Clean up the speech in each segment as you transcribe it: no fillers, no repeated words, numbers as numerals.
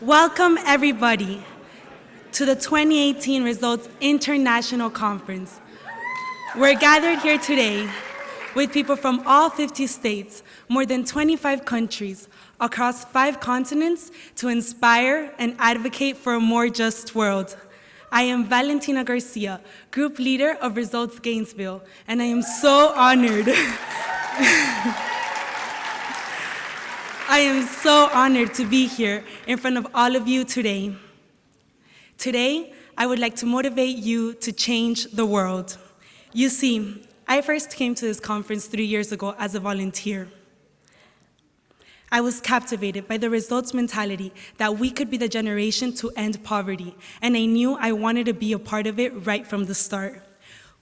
Welcome, everybody, to the 2018 Results International Conference. We're gathered here today with people from all 50 states, more than 25 countries, across 5 continents to inspire and advocate for a more just world. I am Valentina Garcia, Group Leader of Results Gainesville, and I am so honored. I am so honored to be here in front of all of you today. Today, I would like to motivate you to change the world. You see, I first came to this conference 3 years ago as a volunteer. I was captivated by the results mentality that we could be the generation to end poverty, and I knew I wanted to be a part of it right from the start.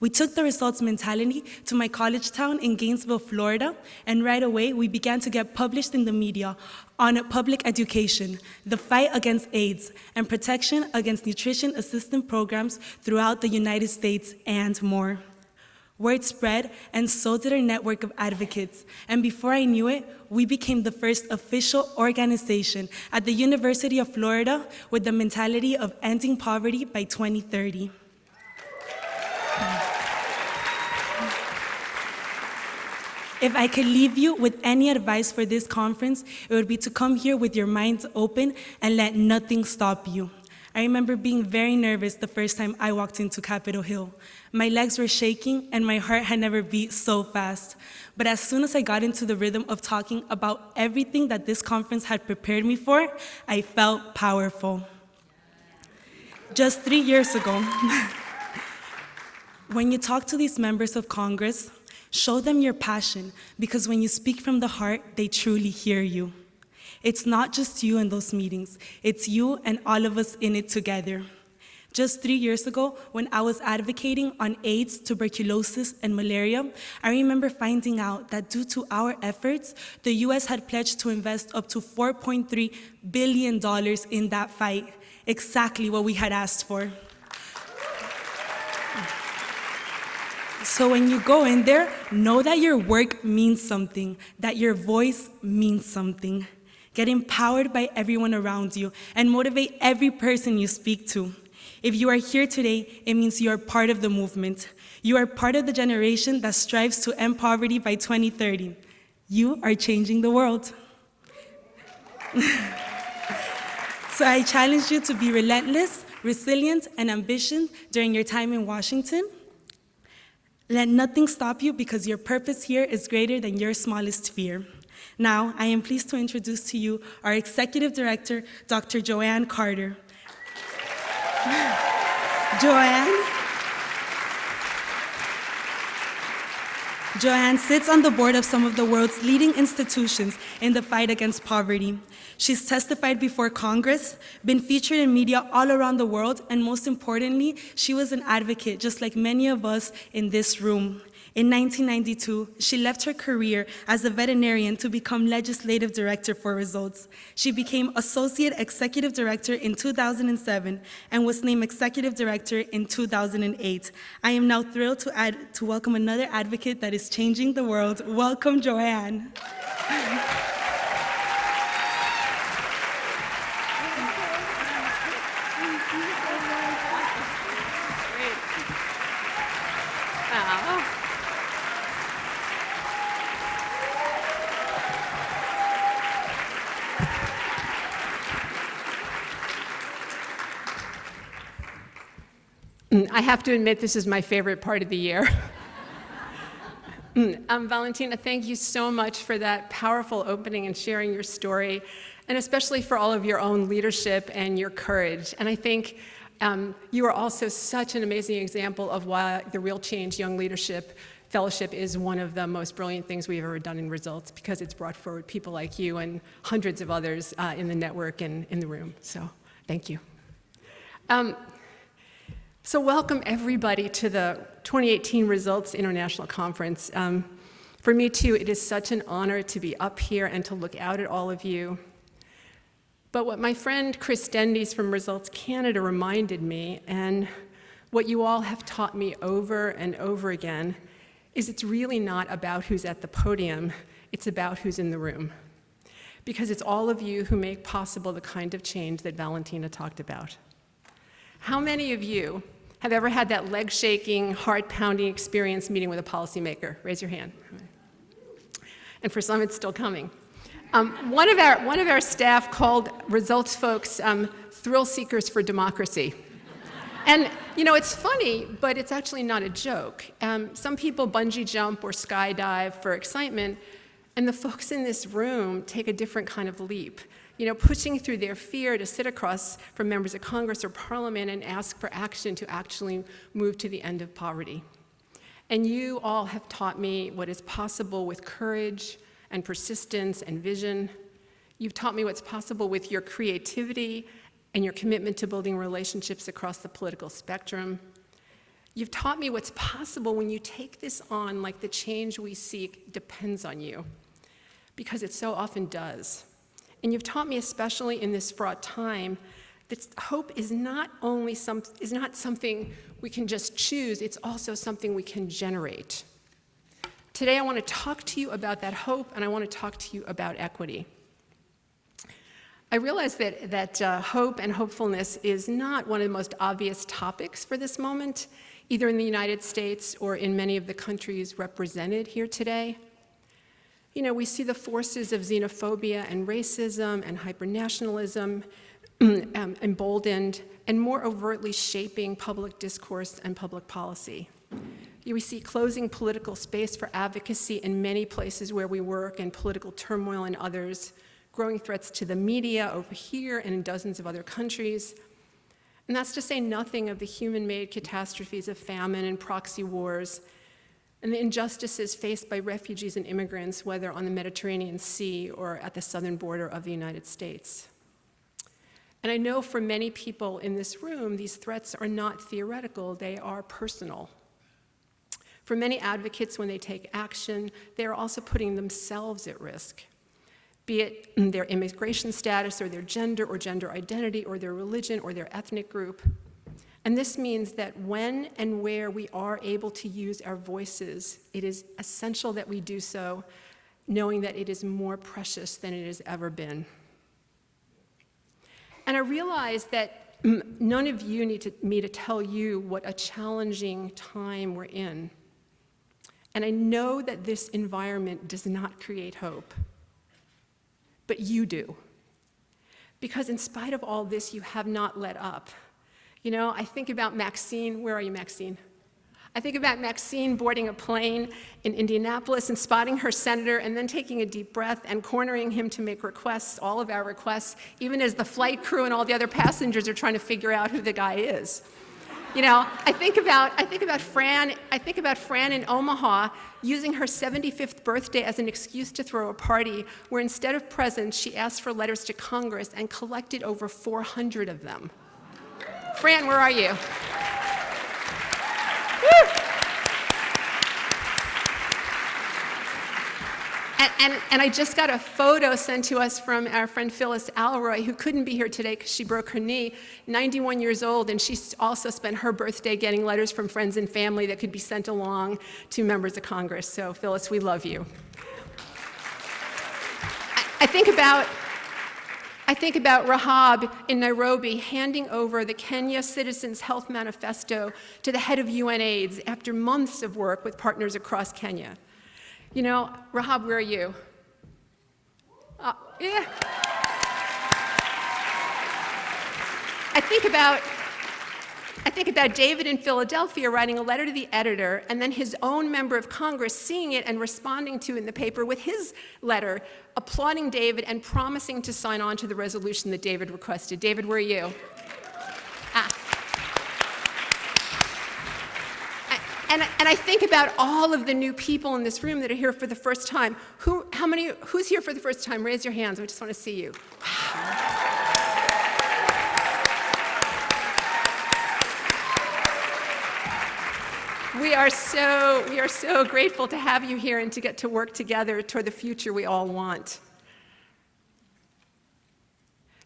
We took the results mentality to my college town in Gainesville, Florida, and right away we began to get published in the media on public education, the fight against AIDS, and protection against nutrition assistance programs throughout the United States and more. Word spread, and so did our network of advocates. And before I knew it, we became the first official organization at the University of Florida with the mentality of ending poverty by 2030. If I could leave you with any advice for this conference, it would be to come here with your minds open and let nothing stop you. I remember being very nervous the first time I walked into Capitol Hill. My legs were shaking and my heart had never beat so fast. But as soon as I got into the rhythm of talking about everything that this conference had prepared me for, I felt powerful. Just 3 years ago, when you talk to these members of Congress, show them your passion, because when you speak from the heart, they truly hear you. It's not just you in those meetings, it's you and all of us in it together. Just 3 years ago, when I was advocating on AIDS, tuberculosis, and malaria, I remember finding out that due to our efforts, the US had pledged to invest up to $4.3 billion in that fight, exactly what we had asked for. So when you go in there, know that your work means something, that your voice means something. Get empowered by everyone around you and motivate every person you speak to. If you are here today, it means you are part of the movement. You are part of the generation that strives to end poverty by 2030. You are changing the world. So I challenge you to be relentless, resilient, and ambitious during your time in Washington. Let nothing stop you, because your purpose here is greater than your smallest fear. Now, I am pleased to introduce to you our Executive Director, Dr. Joanne Carter. Joanne sits on the board of some of the world's leading institutions in the fight against poverty. She's testified before Congress, been featured in media all around the world, and most importantly, she was an advocate, just like many of us in this room. In 1992, she left her career as a veterinarian to become legislative director for Results. She became associate executive director in 2007 and was named executive director in 2008. I am now thrilled to welcome another advocate that is changing the world. Welcome, Joanne. I have to admit, this is my favorite part of the year. Valentina, thank you so much for that powerful opening and sharing your story, and especially for all of your own leadership and your courage. And I think you are also such an amazing example of why the Real Change Young Leadership Fellowship is one of the most brilliant things we've ever done in Results, because it's brought forward people like you and hundreds of others in the network and in the room. So thank you. So welcome everybody to the 2018 Results International Conference. For me too, it is such an honor to be up here and to look out at all of you. But what my friend Chris Dendies from Results Canada reminded me, and what you all have taught me over and over again, is it's really not about who's at the podium, it's about who's in the room. because it's all of you who make possible the kind of change that Valentina talked about. How many of you have ever had that leg-shaking, heart-pounding experience meeting with a policymaker? Raise your hand. And for some, it's still coming. One of our staff called results folks thrill seekers for democracy. And, you know, it's funny, but it's actually not a joke. Some people bungee jump or skydive for excitement, and the folks in this room take a different kind of leap, you know, pushing through their fear to sit across from members of Congress or Parliament and ask for action to actually move to the end of poverty. And you all have taught me what is possible with courage and persistence and vision. You've taught me what's possible with your creativity and your commitment to building relationships across the political spectrum. You've taught me what's possible when you take this on like the change we seek depends on you, because it so often does. And you've taught me, especially in this fraught time, that hope is not something we can just choose, it's also something we can generate. Today I want to talk to you about that hope, and I want to talk to you about equity. I realize that hope and hopefulness is not one of the most obvious topics for this moment, either in the United States or in many of the countries represented here today. You know, we see the forces of xenophobia and racism and hypernationalism emboldened and more overtly shaping public discourse and public policy. We see closing political space for advocacy in many places where we work and political turmoil in others, growing threats to the media over here and in dozens of other countries. And that's to say nothing of the human-made catastrophes of famine and proxy wars and the injustices faced by refugees and immigrants, whether on the Mediterranean Sea or at the southern border of the United States. And I know for many people in this room, these threats are not theoretical, they are personal. For many advocates, when they take action, they are also putting themselves at risk, be it their immigration status or their gender identity or their religion or their ethnic group. And this means that when and where we are able to use our voices, it is essential that we do so, knowing that it is more precious than it has ever been. And I realize that none of you need me to tell you what a challenging time we're in. And I know that this environment does not create hope, but you do. Because in spite of all this, you have not let up. You know, I think about Maxine. Where are you, Maxine? I think about Maxine boarding a plane in Indianapolis and spotting her senator and then taking a deep breath and cornering him to make requests, all of our requests, even as the flight crew and all the other passengers are trying to figure out who the guy is. You know, I think about Fran in Omaha using her 75th birthday as an excuse to throw a party where instead of presents, she asked for letters to Congress and collected over 400 of them. Fran, where are you? Woo! And I just got a photo sent to us from our friend Phyllis Alroy, who couldn't be here today because she broke her knee, 91 years old, and she also spent her birthday getting letters from friends and family that could be sent along to members of Congress. So Phyllis, we love you. I think about Rahab in Nairobi handing over the Kenya Citizens Health Manifesto to the head of UNAIDS after months of work with partners across Kenya. You know, Rahab, where are you? Yeah. I think about David in Philadelphia writing a letter to the editor, and then his own member of Congress seeing it and responding to it in the paper with his letter, applauding David and promising to sign on to the resolution that David requested. David, where are you? And I think about all of the new people in this room that are here for the first time. Who's here for the first time? Raise your hands. I just want to see you. We are so grateful to have you here and to get to work together toward the future we all want.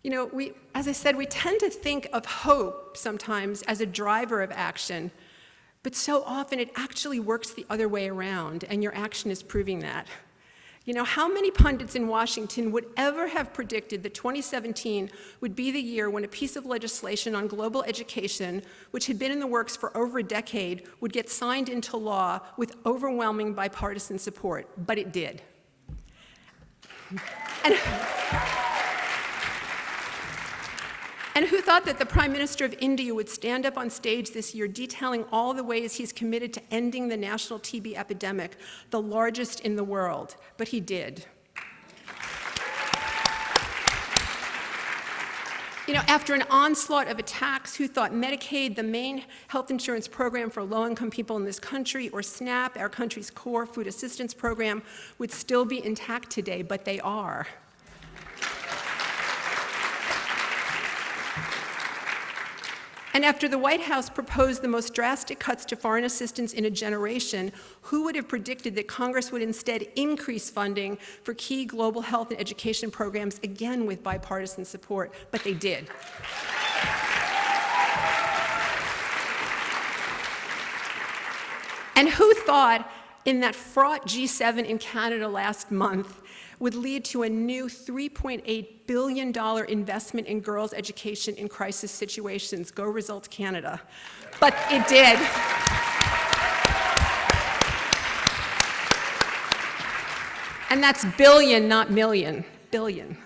You know, as I said, we tend to think of hope sometimes as a driver of action, but so often it actually works the other way around, and your action is proving that. You know, how many pundits in Washington would ever have predicted that 2017 would be the year when a piece of legislation on global education, which had been in the works for over a decade, would get signed into law with overwhelming bipartisan support? But it did. And who thought that the Prime Minister of India would stand up on stage this year detailing all the ways he's committed to ending the national TB epidemic, the largest in the world? But he did. You know, after an onslaught of attacks, who thought Medicaid, the main health insurance program for low-income people in this country, or SNAP, our country's core food assistance program, would still be intact today? But they are. And after the White House proposed the most drastic cuts to foreign assistance in a generation, who would have predicted that Congress would instead increase funding for key global health and education programs, again with bipartisan support? But they did. And who thought in that fraught G7 in Canada last month would lead to a new $3.8 billion investment in girls' education in crisis situations? Go Results Canada. But it did. And that's billion, not million, billion.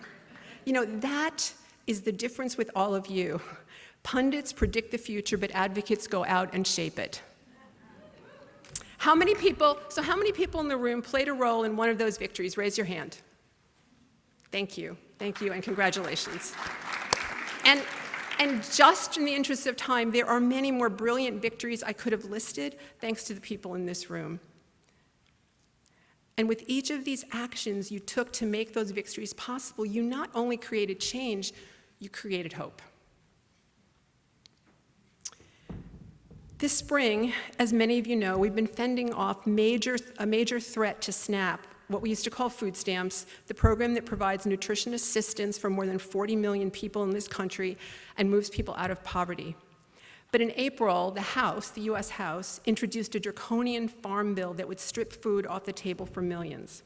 You know, that is the difference with all of you. Pundits predict the future, but advocates go out and shape it. How many people in the room played a role in one of those victories? Raise your hand. Thank you, and congratulations. And just in the interest of time, there are many more brilliant victories I could have listed, thanks to the people in this room. And with each of these actions you took to make those victories possible, you not only created change, you created hope. This spring, as many of you know, we've been fending off a major threat to SNAP, what we used to call food stamps, the program that provides nutrition assistance for more than 40 million people in this country and moves people out of poverty. But in April, the US House, introduced a draconian farm bill that would strip food off the table for millions.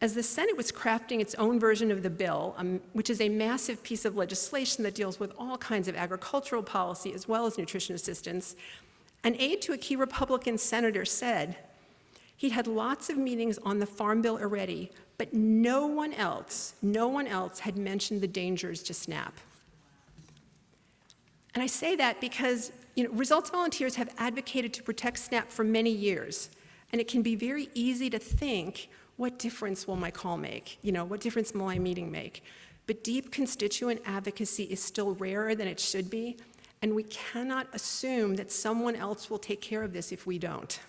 As the Senate was crafting its own version of the bill, which is a massive piece of legislation that deals with all kinds of agricultural policy as well as nutrition assistance, an aide to a key Republican senator said he'd had lots of meetings on the farm bill already, but no one else had mentioned the dangers to SNAP. And I say that because, you know, Results volunteers have advocated to protect SNAP for many years, and it can be very easy to think, what difference will my call make? You know, what difference will my meeting make? But deep constituent advocacy is still rarer than it should be, and we cannot assume that someone else will take care of this if we don't.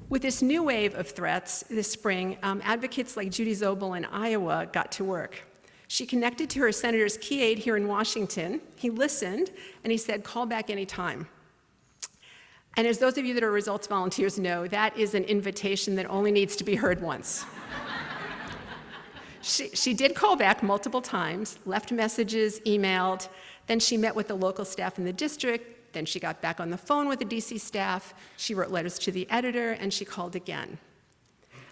With this new wave of threats this spring, advocates like Judy Zobel in Iowa got to work. She connected to her senator's key aide here in Washington. He listened, and he said, call back anytime. And as those of you that are Results volunteers know, that is an invitation that only needs to be heard once. She did call back multiple times, left messages, emailed, then she met with the local staff in the district, then she got back on the phone with the DC staff, she wrote letters to the editor, and she called again.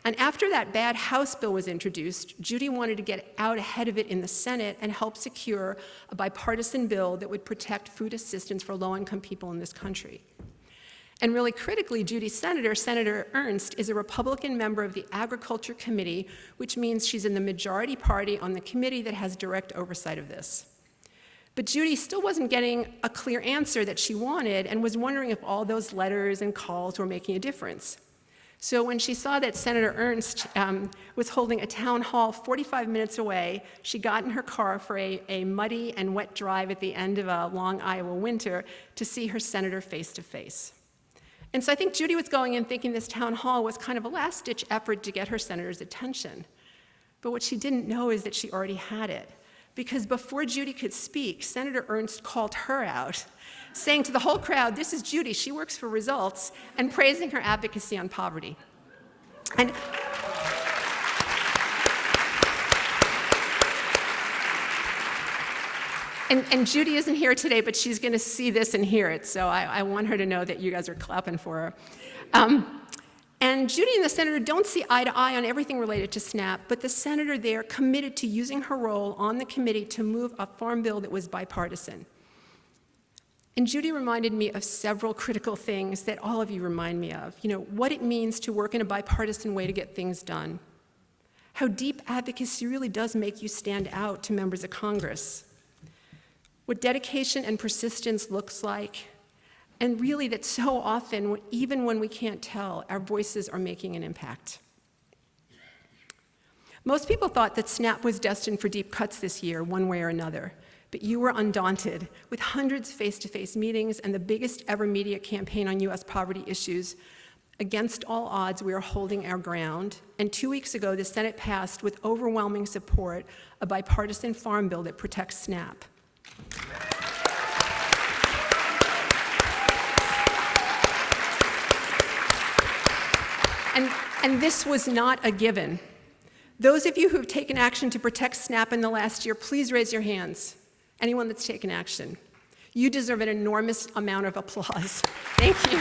And after that bad House bill was introduced, Judy wanted to get out ahead of it in the Senate and help secure a bipartisan bill that would protect food assistance for low-income people in this country. And really critically, Judy's senator, Senator Ernst, is a Republican member of the Agriculture Committee, which means she's in the majority party on the committee that has direct oversight of this. But Judy still wasn't getting a clear answer that she wanted and was wondering if all those letters and calls were making a difference. So when she saw that Senator Ernst was holding a town hall 45 minutes away, she got in her car for a muddy and wet drive at the end of a long Iowa winter to see her senator face to face. And so I think Judy was going in thinking this town hall was kind of a last-ditch effort to get her senator's attention. But what she didn't know is that she already had it. Because before Judy could speak, Senator Ernst called her out, saying to the whole crowd, this is Judy, she works for Results, and praising her advocacy on poverty. And Judy isn't here today, but she's going to see this and hear it, so I want her to know that you guys are clapping for her. And Judy and the senator don't see eye to eye on everything related to SNAP, but the senator there committed to using her role on the committee to move a farm bill that was bipartisan. And Judy reminded me of several critical things that all of you remind me of. What it means to work in a bipartisan way to get things done. How deep advocacy really does make you stand out to members of Congress. What dedication and persistence looks like. And really that so often, even when we can't tell, our voices are making an impact. Most people thought that SNAP was destined for deep cuts this year, one way or another. But you were undaunted. With hundreds of face-to-face meetings and the biggest ever media campaign on US poverty issues, against all odds, we are holding our ground. And 2 weeks ago, the Senate passed with overwhelming support a bipartisan farm bill that protects SNAP. And this was not a given. Those of you who have taken action to protect SNAP in the last year, please raise your hands. Anyone that's taken action. You deserve an enormous amount of applause. Thank you.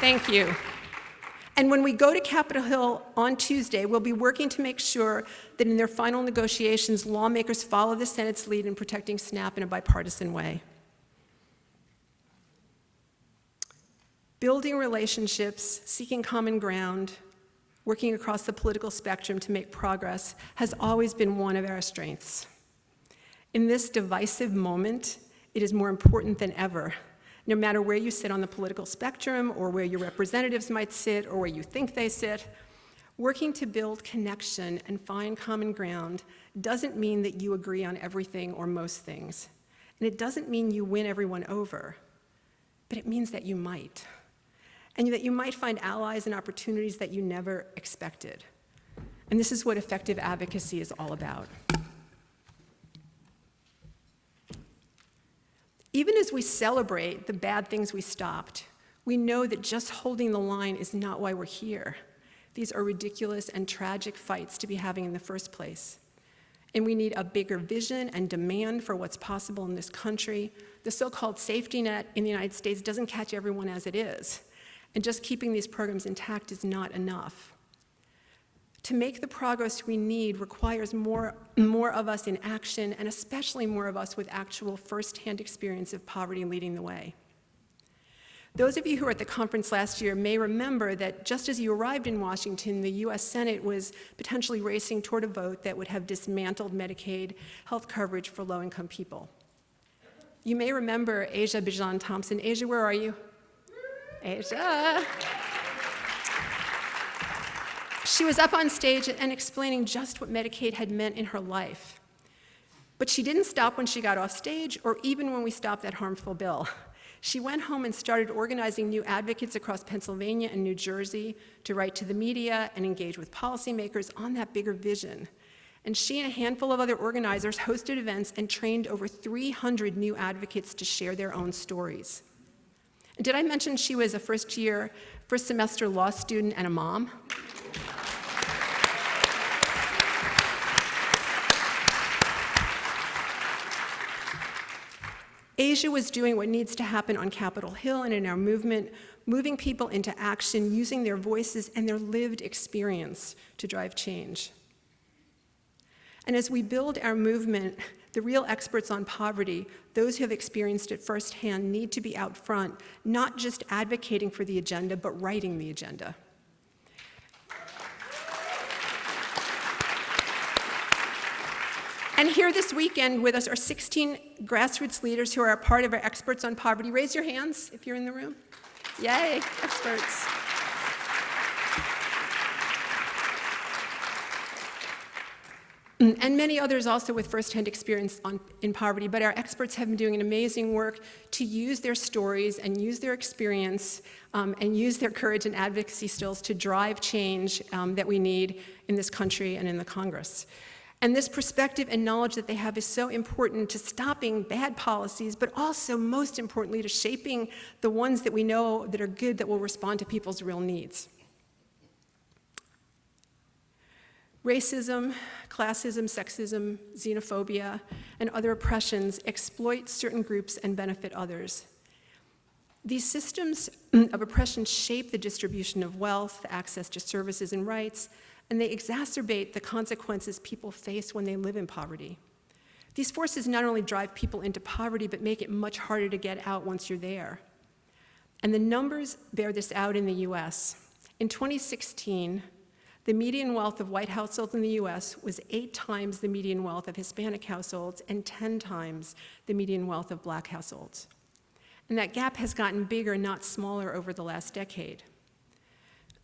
Thank you. And when we go to Capitol Hill on Tuesday, we'll be working to make sure that in their final negotiations, lawmakers follow the Senate's lead in protecting SNAP in a bipartisan way. Building relationships, seeking common ground, working across the political spectrum to make progress has always been one of our strengths. In this divisive moment, it is more important than ever. No matter where you sit on the political spectrum or where your representatives might sit or where you think they sit, working to build connection and find common ground doesn't mean that you agree on everything or most things. And it doesn't mean you win everyone over, but it means that you might. And that you might find allies and opportunities that you never expected. And this is what effective advocacy is all about. Even as we celebrate the bad things we stopped, we know that just holding the line is not why we're here. These are ridiculous and tragic fights to be having in the first place. And we need a bigger vision and demand for what's possible in this country. The so-called safety net in the United States doesn't catch everyone as it is. And just keeping these programs intact is not enough. To make the progress we need requires more of us in action, and especially more of us with actual first-hand experience of poverty leading the way. Those of you who were at the conference last year may remember that just as you arrived in Washington, the US Senate was potentially racing toward a vote that would have dismantled Medicaid health coverage for low-income people. You may remember Asia Bijan Thompson. Asia, where are you? Asia. She was up on stage and explaining just what Medicaid had meant in her life. But she didn't stop when she got off stage or even when we stopped that harmful bill. She went home and started organizing new advocates across Pennsylvania and New Jersey to write to the media and engage with policymakers on that bigger vision. And she and a handful of other organizers hosted events and trained over 300 new advocates to share their own stories. Did I mention she was a first semester law student and a mom? Asia was doing what needs to happen on Capitol Hill and in our movement, moving people into action, using their voices and their lived experience to drive change. And as we build our movement, the real experts on poverty, those who have experienced it firsthand, need to be out front, not just advocating for the agenda, but writing the agenda. And here this weekend with us are 16 grassroots leaders who are a part of our Experts on Poverty. Raise your hands if you're in the room. Yay, experts. And many others also with firsthand experience in poverty, but our experts have been doing an amazing work to use their stories and use their experience and use their courage and advocacy skills to drive change that we need in this country and in the Congress. And this perspective and knowledge that they have is so important to stopping bad policies, but also, most importantly, to shaping the ones that we know that are good, that will respond to people's real needs. Racism, classism, sexism, xenophobia, and other oppressions exploit certain groups and benefit others. These systems of oppression shape the distribution of wealth, access to services and rights, and they exacerbate the consequences people face when they live in poverty. These forces not only drive people into poverty, but make it much harder to get out once you're there. And the numbers bear this out in the US. In 2016, the median wealth of white households in the US was 8 times the median wealth of Hispanic households and 10 times the median wealth of Black households. And that gap has gotten bigger, not smaller, over the last decade.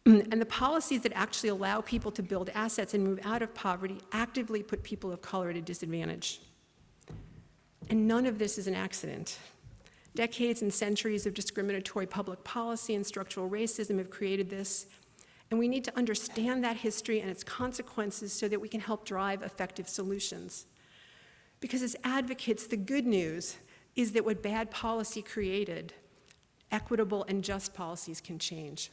And the policies that actually allow people to build assets and move out of poverty actively put people of color at a disadvantage. And none of this is an accident. Decades and centuries of discriminatory public policy and structural racism have created this, and we need to understand that history and its consequences so that we can help drive effective solutions. Because as advocates, the good news is that what bad policy created, equitable and just policies can change.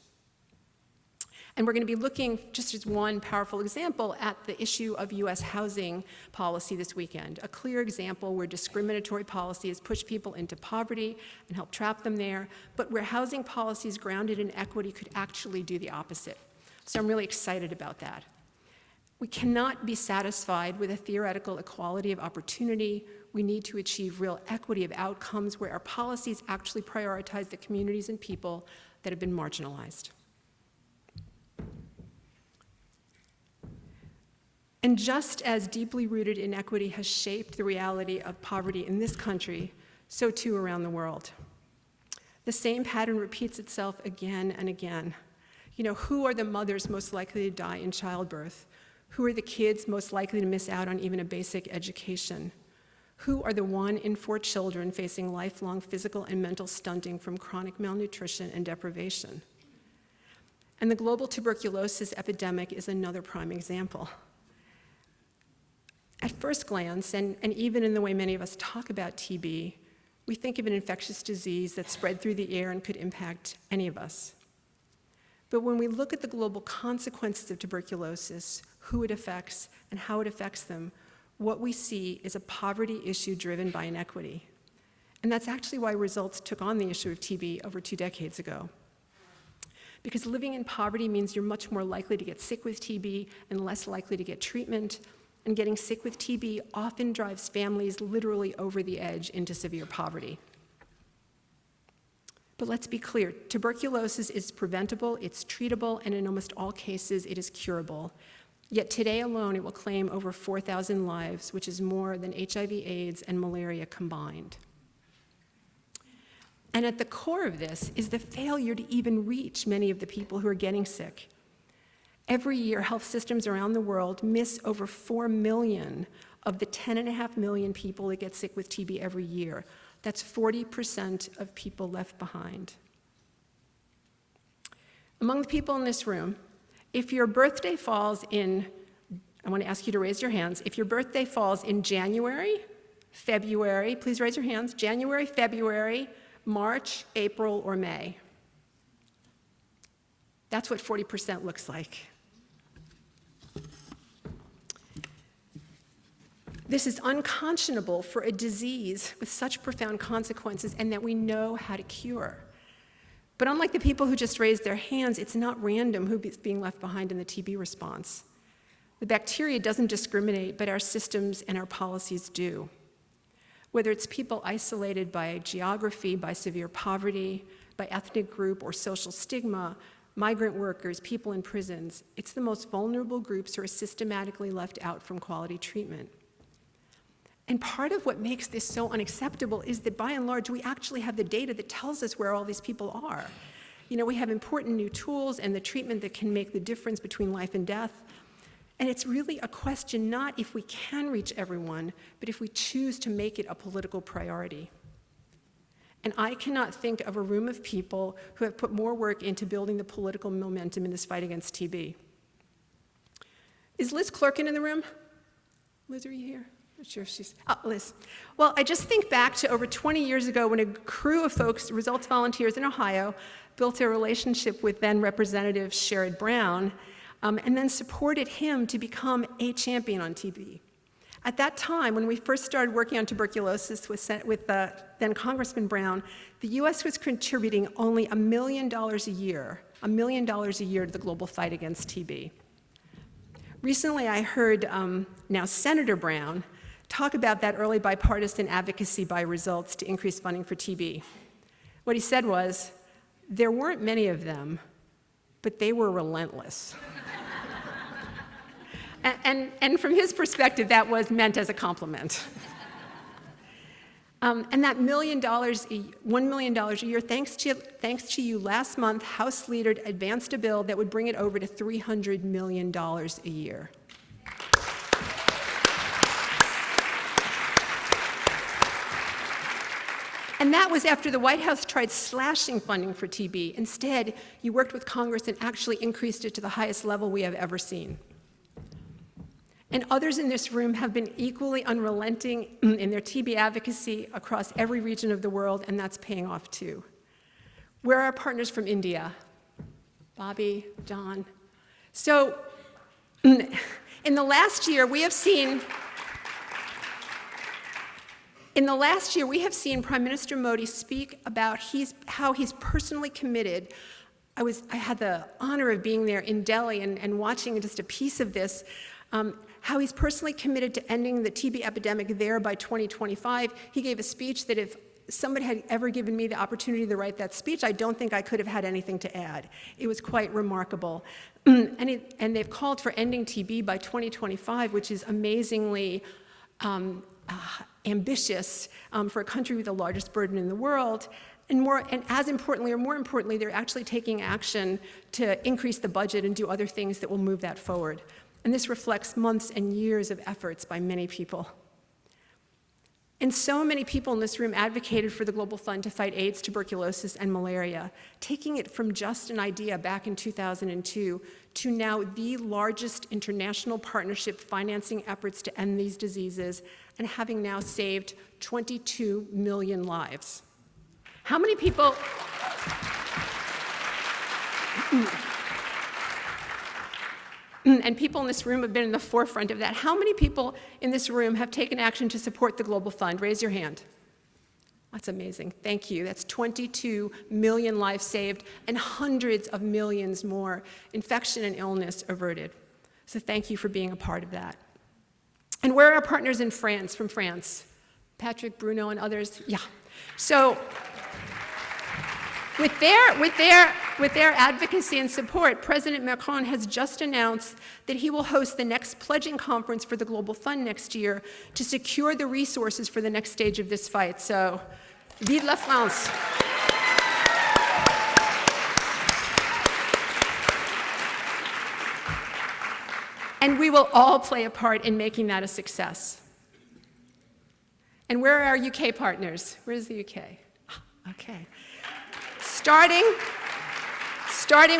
And we're going to be looking, just as one powerful example, at the issue of US housing policy this weekend, a clear example where discriminatory policies push people into poverty and help trap them there, but where housing policies grounded in equity could actually do the opposite. So I'm really excited about that. We cannot be satisfied with a theoretical equality of opportunity. We need to achieve real equity of outcomes where our policies actually prioritize the communities and people that have been marginalized. And just as deeply rooted inequity has shaped the reality of poverty in this country, so too around the world. The same pattern repeats itself again and again. You know, who are the mothers most likely to die in childbirth? Who are the kids most likely to miss out on even a basic education? Who are the 1 in 4 children facing lifelong physical and mental stunting from chronic malnutrition and deprivation? And the global tuberculosis epidemic is another prime example. At first glance, and even in the way many of us talk about TB, we think of an infectious disease that spread through the air and could impact any of us. But when we look at the global consequences of tuberculosis, who it affects and how it affects them, what we see is a poverty issue driven by inequity. And that's actually why Results took on the issue of TB over 2 decades ago. Because living in poverty means you're much more likely to get sick with TB and less likely to get treatment. And getting sick with TB often drives families literally over the edge into severe poverty. But let's be clear, tuberculosis is preventable, it's treatable, and in almost all cases, it is curable. Yet today alone, it will claim over 4,000 lives, which is more than HIV, AIDS, and malaria combined. And at the core of this is the failure to even reach many of the people who are getting sick. Every year, health systems around the world miss over 4 million of the 10.5 million people that get sick with TB every year. That's 40% of people left behind. Among the people in this room, if your birthday falls in, I want to ask you to raise your hands. If your birthday falls in January, February, please raise your hands, January, February, March, April, or May. That's what 40% looks like. This is unconscionable for a disease with such profound consequences and that we know how to cure. But unlike the people who just raised their hands, it's not random who's being left behind in the TB response. The bacteria doesn't discriminate, but our systems and our policies do. Whether it's people isolated by geography, by severe poverty, by ethnic group or social stigma, migrant workers, people in prisons, it's the most vulnerable groups who are systematically left out from quality treatment. And part of what makes this so unacceptable is that by and large, we actually have the data that tells us where all these people are. You know, we have important new tools and the treatment that can make the difference between life and death. And it's really a question not if we can reach everyone, but if we choose to make it a political priority. And I cannot think of a room of people who have put more work into building the political momentum in this fight against TB. Is Liz Clerkin in the room? Liz, are you here? Not sure if she's, Liz. Well, I just think back to over 20 years ago when a crew of folks, Results volunteers in Ohio, built a relationship with then Representative Sherrod Brown, and then supported him to become a champion on TB. At that time, when we first started working on tuberculosis with then Congressman Brown, the US was contributing only $1 million a year, $1 million a year to the global fight against TB. Recently, I heard now Senator Brown talk about that early bipartisan advocacy by results to increase funding for TB. What he said was, there weren't many of them, but they were relentless. And from his perspective, that was meant as a compliment. And that $1 million a year, thanks to you, last month, House Leader advanced a bill that would bring it over to $300 million a year. And that was after the White House tried slashing funding for TB. Instead, you worked with Congress and actually increased it to the highest level we have ever seen. And others in this room have been equally unrelenting in their TB advocacy across every region of the world, and that's paying off too. Where are our partners from India? Bobby, John. So, in the last year, we have seen Prime Minister Modi speak about how he's personally committed. I had the honor of being there in Delhi and watching just a piece of this, how he's personally committed to ending the TB epidemic there by 2025. He gave a speech that if somebody had ever given me the opportunity to write that speech, I don't think I could have had anything to add. It was quite remarkable. And they've called for ending TB by 2025, which is amazingly ambitious for a country with the largest burden in the world. And more importantly, they're actually taking action to increase the budget and do other things that will move that forward. And this reflects months and years of efforts by many people. And so many people in this room advocated for the Global Fund to fight AIDS, tuberculosis, and malaria, taking it from just an idea back in 2002 to now the largest international partnership financing efforts to end these diseases, and having now saved 22 million lives. How many people... And people in this room have been in the forefront of that. How many people in this room have taken action to support the Global Fund? Raise your hand. That's amazing. Thank you. That's 22 million lives saved and hundreds of millions more infection and illness averted. So thank you for being a part of that. And where are our partners in France, from France? Patrick, Bruno, and others? Yeah. So with their advocacy and support, President Macron has just announced that he will host the next pledging conference for the Global Fund next year to secure the resources for the next stage of this fight. So, vive la France! And we will all play a part in making that a success. And where are our UK partners? Where's the UK? Okay. Starting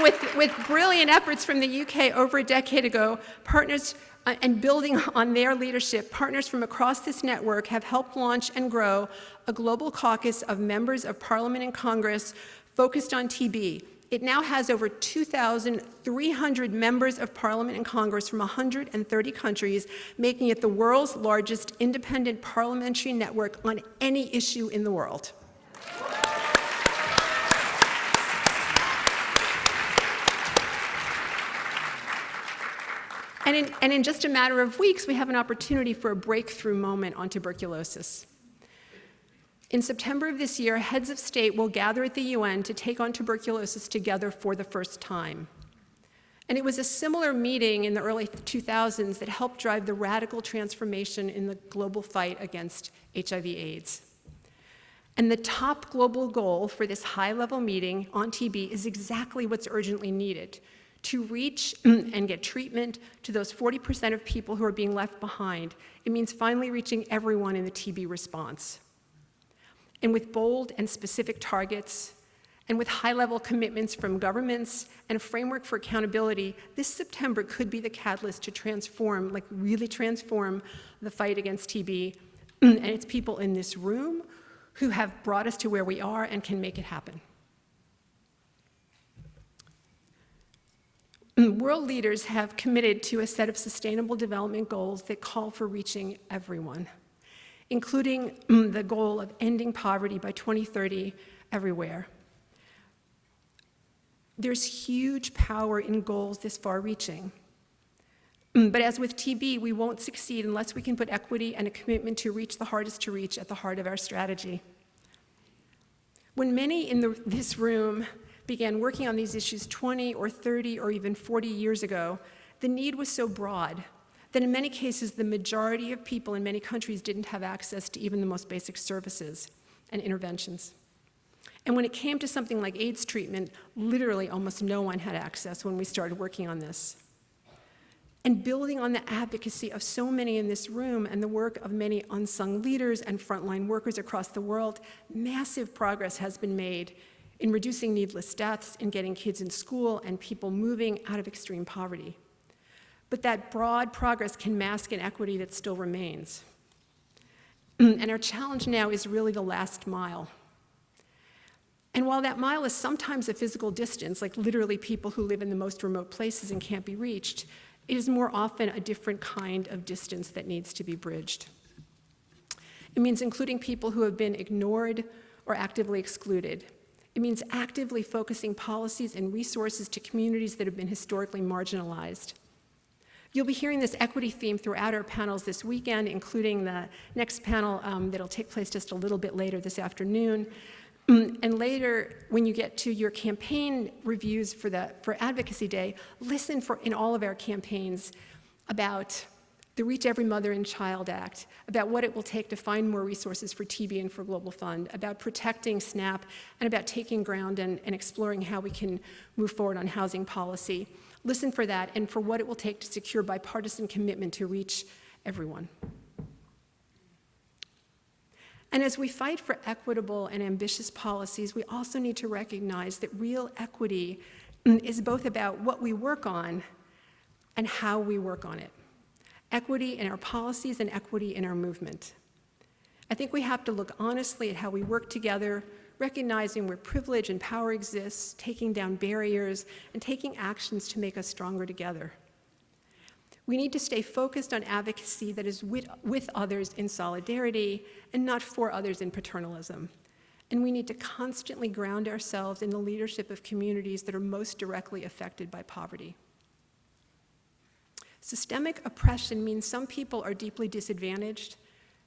with brilliant efforts from the UK over a decade ago, partners and building on their leadership, partners from across this network have helped launch and grow a global caucus of members of Parliament and Congress focused on TB. It now has over 2,300 members of Parliament and Congress from 130 countries, making it the world's largest independent parliamentary network on any issue in the world. And in just a matter of weeks, we have an opportunity for a breakthrough moment on tuberculosis. In September of this year, heads of state will gather at the UN to take on tuberculosis together for the first time. And it was a similar meeting in the early 2000s that helped drive the radical transformation in the global fight against HIV/AIDS. And the top global goal for this high-level meeting on TB is exactly what's urgently needed: to reach and get treatment to those 40% of people who are being left behind. It means finally reaching everyone in the TB response. And with bold and specific targets, and with high-level commitments from governments and a framework for accountability, this September could be the catalyst to transform, like really transform, the fight against TB. And it's people in this room who have brought us to where we are and can make it happen. world leaders have committed to a set of sustainable development goals that call for reaching everyone, including the goal of ending poverty by 2030 everywhere. There's huge power in goals this far-reaching. But as with TB, we won't succeed unless we can put equity and a commitment to reach the hardest to reach at the heart of our strategy. When many in this room began working on these issues 20 or 30 or even 40 years ago, the need was so broad that in many cases the majority of people in many countries didn't have access to even the most basic services and interventions. And when it came to something like AIDS treatment, literally almost no one had access when we started working on this. And building on the advocacy of so many in this room and the work of many unsung leaders and frontline workers across the world, massive progress has been made in reducing needless deaths, in getting kids in school, and people moving out of extreme poverty. But that broad progress can mask inequity that still remains. And our challenge now is really the last mile. And while that mile is sometimes a physical distance, like literally people who live in the most remote places and can't be reached, it is more often a different kind of distance that needs to be bridged. It means including people who have been ignored or actively excluded. It means actively focusing policies and resources to communities that have been historically marginalized. You'll be hearing this equity theme throughout our panels this weekend, including the next panel that'll take place just a little bit later this afternoon. And later, when you get to your campaign reviews for Advocacy Day, listen in all of our campaigns about the Reach Every Mother and Child Act, about what it will take to find more resources for TB and for Global Fund, about protecting SNAP, and about taking ground and exploring how we can move forward on housing policy. Listen for that and for what it will take to secure bipartisan commitment to reach everyone. And as we fight for equitable and ambitious policies, we also need to recognize that real equity is both about what we work on and how we work on it. Equity in our policies and equity in our movement. I think we have to look honestly at how we work together, recognizing where privilege and power exists, taking down barriers, and taking actions to make us stronger together. We need to stay focused on advocacy that is with others in solidarity and not for others in paternalism. And we need to constantly ground ourselves in the leadership of communities that are most directly affected by poverty. Systemic oppression means some people are deeply disadvantaged,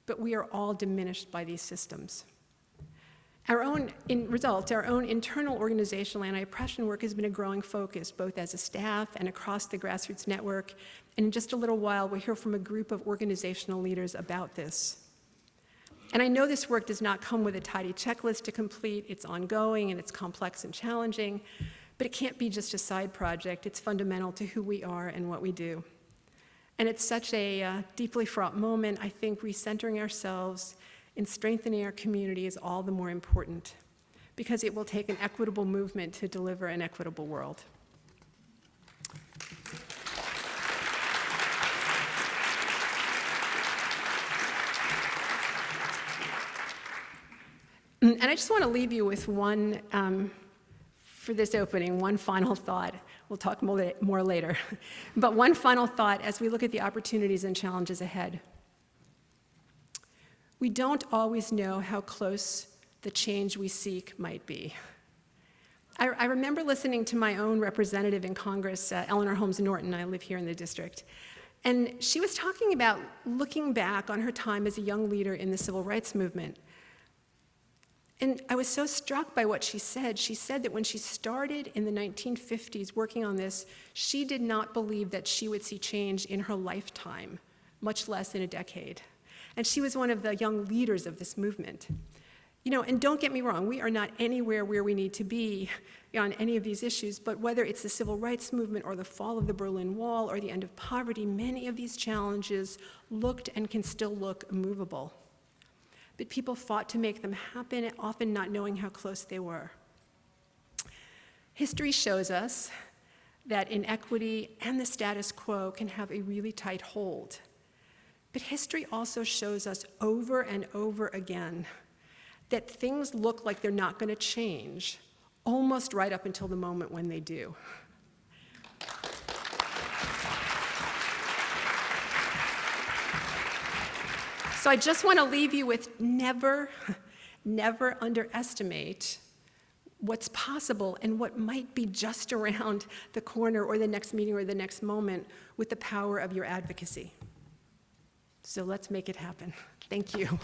but we are all diminished by these systems. Our own internal organizational anti-oppression work has been a growing focus, both as a staff and across the grassroots network. And in just a little while, we'll hear from a group of organizational leaders about this. And I know this work does not come with a tidy checklist to complete. It's ongoing and it's complex and challenging, but it can't be just a side project. It's fundamental to who we are and what we do. And it's such a deeply fraught moment. I think recentering ourselves in strengthening our community is all the more important because it will take an equitable movement to deliver an equitable world. And I just want to leave you with one, for this opening, one final thought. We'll talk more later. But one final thought as we look at the opportunities and challenges ahead. We don't always know how close the change we seek might be. I remember listening to my own representative in Congress, Eleanor Holmes Norton. I live here in the district. And she was talking about looking back on her time as a young leader in the civil rights movement. And I was so struck by what she said. She said that when she started in the 1950s working on this, she did not believe that she would see change in her lifetime, much less in a decade. And she was one of the young leaders of this movement. You know, and don't get me wrong, we are not anywhere where we need to be on any of these issues, but whether it's the civil rights movement or the fall of the Berlin Wall or the end of poverty, many of these challenges looked and can still look immovable. But people fought to make them happen, often not knowing how close they were. History shows us that inequity and the status quo can have a really tight hold. But history also shows us over and over again that things look like they're not going to change, almost right up until the moment when they do. So I just want to leave you with never underestimate what's possible and what might be just around the corner or the next meeting or the next moment with the power of your advocacy. So let's make it happen. Thank you.